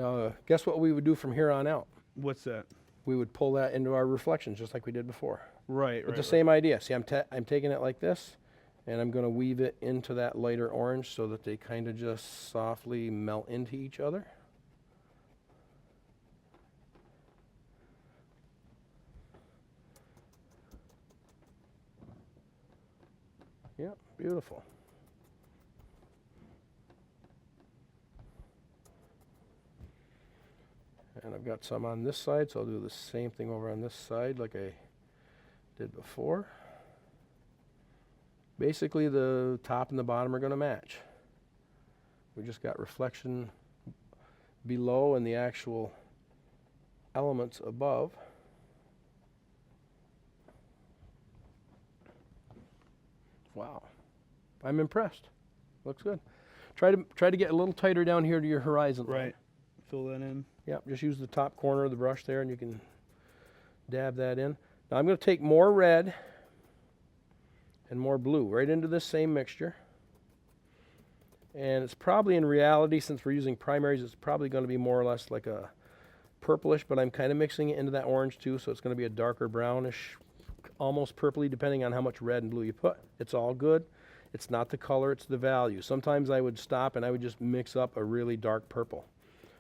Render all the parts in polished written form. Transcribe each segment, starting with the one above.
Now, guess what we would do from here on out? What's that? We would pull that into our reflections just like we did before. Right, It's the same idea. See, I'm taking it like this, and I'm going to weave it into that lighter orange so that they kind of just softly melt into each other. Yep, beautiful. And I've got some on this side, so I'll do the same thing over on this side like I did before. Basically, the top and the bottom are going to match. We just got reflection below and the actual elements above. Wow, I'm impressed. Looks good. Try to get a little tighter down here to your horizon line. Right. Fill that in. Yep, just use the top corner of the brush there and you can dab that in. Now I'm going to take more red and more blue right into this same mixture. And it's probably, in reality, since we're using primaries, it's probably going to be more or less like a purplish, but I'm kind of mixing it into that orange too, so it's going to be a darker brownish, almost purpley, depending on how much red and blue you put. It's all good. It's not the color, it's the value. Sometimes I would stop and I would just mix up a really dark purple,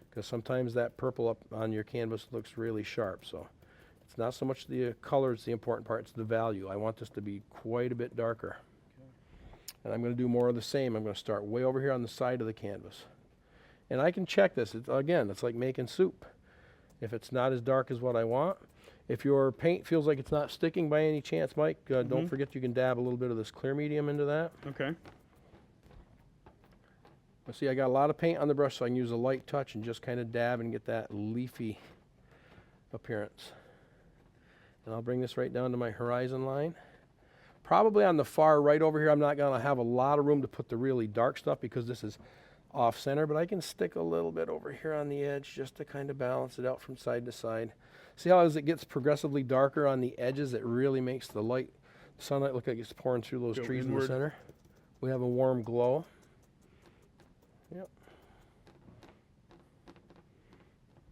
because sometimes that purple up on your canvas looks really sharp. So it's not so much the color, it's the important part, it's the value. I want this to be quite a bit darker. Okay. And I'm going to do more of the same. I'm going to start way over here on the side of the canvas. And I can check this. Again, it's like making soup. If it's not as dark as what I want, if your paint feels like it's not sticking by any chance, Mike, don't forget you can dab a little bit of this clear medium into that. Okay. See, I got a lot of paint on the brush, so I can use a light touch and just kind of dab and get that leafy appearance. And I'll bring this right down to my horizon line. Probably on the far right over here, I'm not going to have a lot of room to put the really dark stuff because this is off center, but I can stick a little bit over here on the edge just to kind of balance it out from side to side. See how as it gets progressively darker on the edges, it really makes the sunlight look like it's pouring through those trees in the center. We have a warm glow. Yep.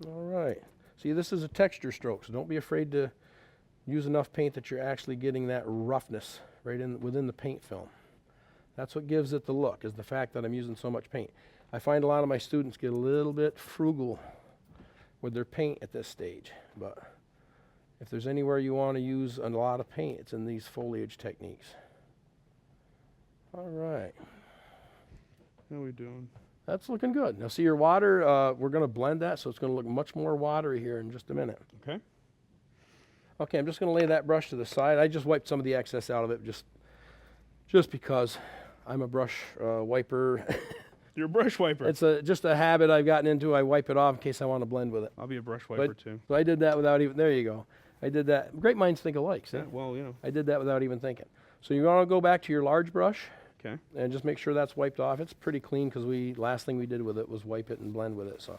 All right. See, this is a texture stroke, so don't be afraid to use enough paint that you're actually getting that roughness right within the paint film. That's what gives it the look, is the fact that I'm using so much paint. I find a lot of my students get a little bit frugal with their paint at this stage, but if there's anywhere you want to use a lot of paint, it's in these foliage techniques. All right. How are we doing? That's looking good. Now see your water, we're going to blend that, so it's going to look much more watery here in just a minute. Okay. Okay, I'm just going to lay that brush to the side. I just wiped some of the excess out of it just because I'm a brush wiper. You're a brush wiper. It's just a habit I've gotten into. I wipe it off in case I want to blend with it. I'll be a brush wiper too. So I did that without even, there you go. I did that. Great minds think alike, see? Yeah, well, you know. I did that without even thinking. So you want to go back to your large brush. Okay. And just make sure that's wiped off. It's pretty clean because last thing we did with it was wipe it and blend with it. So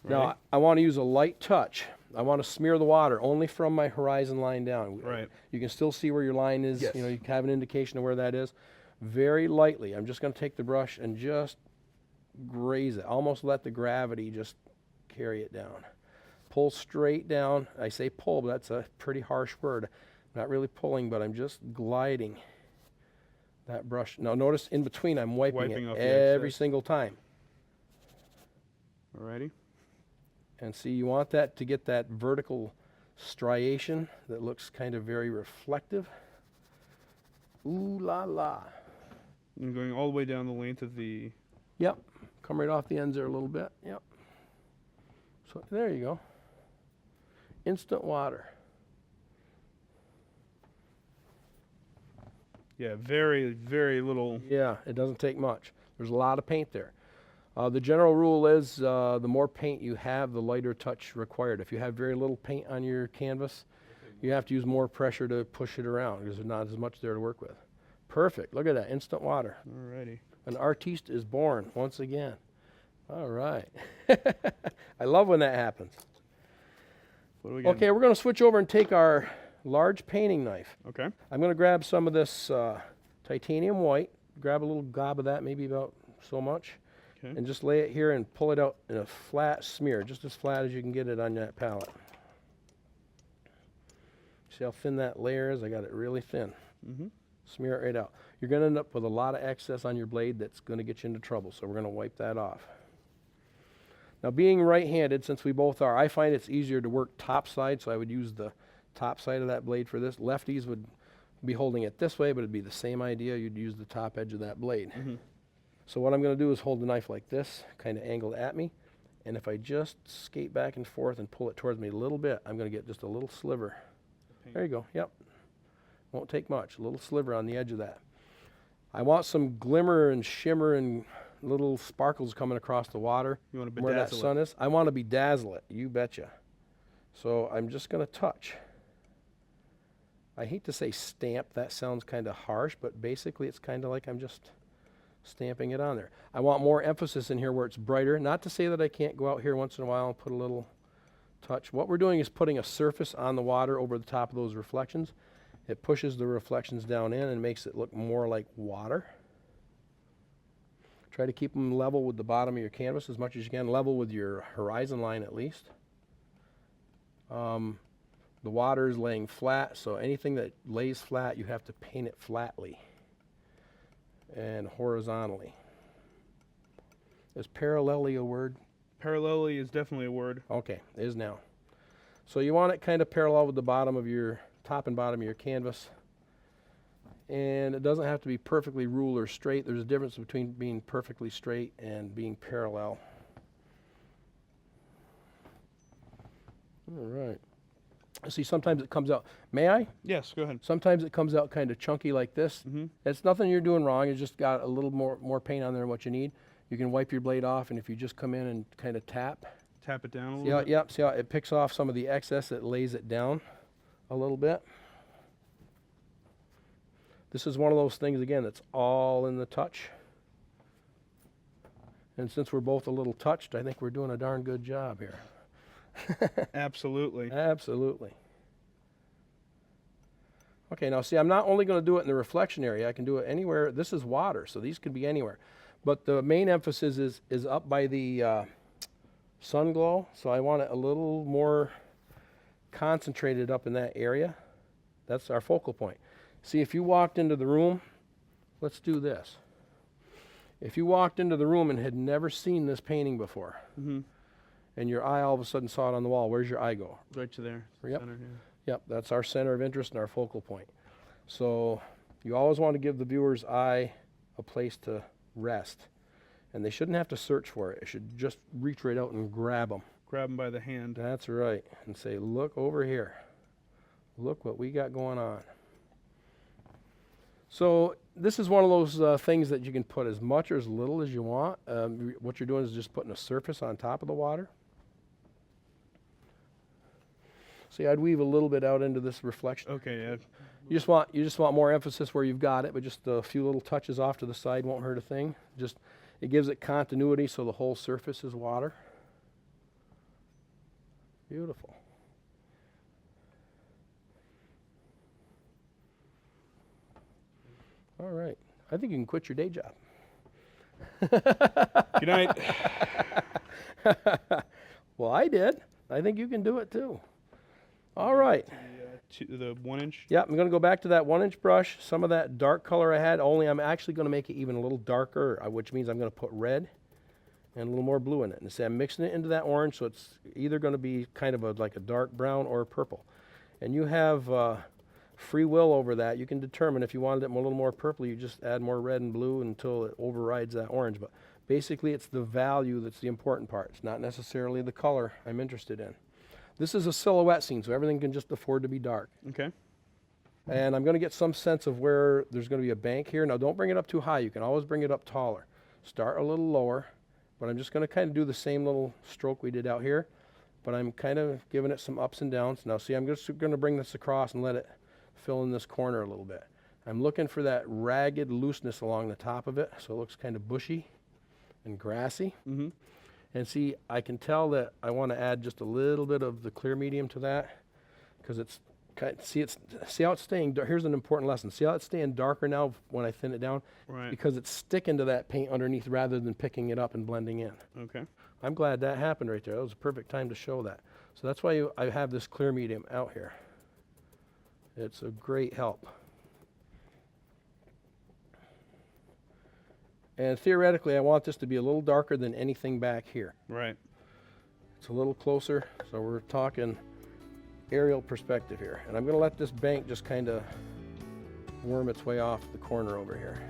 now I want to use a light touch. I want to smear the water only from my horizon line down. Right. You can still see where your line is. Yes. You know, you have an indication of where that is. Very lightly. I'm just going to take the brush and just graze it. Almost let the gravity just carry it down. Pull straight down. I say pull, but that's a pretty harsh word. I'm not really pulling, but I'm just gliding that brush. Now notice in between I'm wiping it every single time. Alrighty. And see, you want that to get that vertical striation that looks kind of very reflective. Ooh la la. And going all the way down the length of the... Yep. Come right off the ends there a little bit. Yep. So there you go. Instant water. Yeah, very, very little. Yeah, it doesn't take much. There's a lot of paint there. The general rule is the more paint you have, the lighter touch required. If you have very little paint on your canvas, you have to use more pressure to push it around because there's not as much there to work with. Perfect. Look at that. Instant water. Alrighty. An artiste is born once again. All right. I love when that happens. What do we got? Okay, we're going to switch over and take our large painting knife. Okay. I'm going to grab some of this titanium white. Grab a little gob of that, maybe about so much. Okay. And just lay it here and pull it out in a flat smear, just as flat as you can get it on that palette. See how thin that layer is? I got it really thin. Mm-hmm. Smear it right out. You're going to end up with a lot of excess on your blade that's going to get you into trouble, so we're going to wipe that off. Now, being right-handed, since we both are, I find it's easier to work top side, so I would use the top side of that blade for this. Lefties would be holding it this way, but it'd be the same idea. You'd use the top edge of that blade. Mm-hmm. So what I'm going to do is hold the knife like this, kind of angled at me, and if I just skate back and forth and pull it towards me a little bit, I'm going to get just a little sliver. There you go. Yep. Won't take much. A little sliver on the edge of that. I want some glimmer and shimmer and little sparkles coming across the water. You want to where that bedazzle sun it. is. I want to bedazzle it. You betcha. So I'm just going to touch. I hate to say stamp. That sounds kind of harsh, but basically it's kind of like I'm just stamping it on there. I want more emphasis in here where it's brighter. Not to say that I can't go out here once in a while and put a little touch. What we're doing is putting a surface on the water over the top of those reflections. It pushes the reflections down in and makes it look more like water. Try to keep them level with the bottom of your canvas as much as you can, level with your horizon line at least. The water is laying flat, so anything that lays flat, you have to paint it flatly and horizontally. Is parallelly a word? Parallelly is definitely a word. Okay, it is now. So you want it kind of parallel with the bottom of your, top and bottom of your canvas. And it doesn't have to be perfectly ruled or straight. There's a difference between being perfectly straight and being parallel. All right. See, sometimes it comes out. May I? Yes, go ahead. Sometimes it comes out kind of chunky like this. Mm-hmm. It's nothing you're doing wrong. It's just got a little more paint on there than what you need. You can wipe your blade off, and if you just come in and kind of tap. Tap it down a See little how, bit. yep, see how it picks off some of the excess, it lays it down a little bit. This is one of those things, again, that's all in the touch. And since we're both a little touched, I think we're doing a darn good job here. Absolutely. Absolutely. Okay, now see, I'm not only going to do it in the reflection area. I can do it anywhere. This is water, so these could be anywhere. But the main emphasis is up by the sun glow, so I want it a little more concentrated up in that area. That's our focal point. See, if you walked into the room, let's do this. If you walked into the room and had never seen this painting before, Mm-hmm. and your eye all of a sudden saw it on the wall, where's your eye go? Right to there. Yep. Center, yeah. Yep, that's our center of interest and our focal point. So you always want to give the viewer's eye a place to rest. And they shouldn't have to search for it. It should just reach right out and grab them. Grab them by the hand. That's right. And say, look over here. Look what we got going on. So this is one of those things that you can put as much or as little as you want. What you're doing is just putting a surface on top of the water. See, I'd weave a little bit out into this reflection. Okay, yeah. You just want more emphasis where you've got it, but just a few little touches off to the side won't hurt a thing. Just it gives it continuity so the whole surface is water. Beautiful. All right. I think you can quit your day job. Good night. Well, I did. I think you can do it too. All right. The 1 inch. Yeah, I'm going to go back to that 1-inch brush. Some of that dark color I had, only I'm actually going to make it even a little darker, which means I'm going to put red and a little more blue in it. And say I'm mixing it into that orange, so it's either going to be kind of like a dark brown or a purple. And you have free will over that. You can determine if you wanted it a little more purple, you just add more red and blue until it overrides that orange. But basically, it's the value that's the important part. It's not necessarily the color I'm interested in. This is a silhouette scene, so everything can just afford to be dark. Okay. And I'm going to get some sense of where there's going to be a bank here. Now, don't bring it up too high. You can always bring it up taller. Start a little lower, but I'm just going to kind of do the same little stroke we did out here, but I'm kind of giving it some ups and downs. Now, see, I'm just going to bring this across and let it fill in this corner a little bit. I'm looking for that ragged looseness along the top of it, so it looks kind of bushy and grassy. Mm-hmm. And see, I can tell that I want to add just a little bit of the clear medium to that because it's See how it's staying, here's an important lesson. See how it's staying darker now when I thin it down? Right. Because it's sticking to that paint underneath rather than picking it up and blending in. Okay. I'm glad that happened right there. That was a perfect time to show that. So that's why I have this clear medium out here. It's a great help. And theoretically, I want this to be a little darker than anything back here. Right. It's a little closer, so we're talking aerial perspective here. And I'm going to let this bank just kind of worm its way off the corner over here.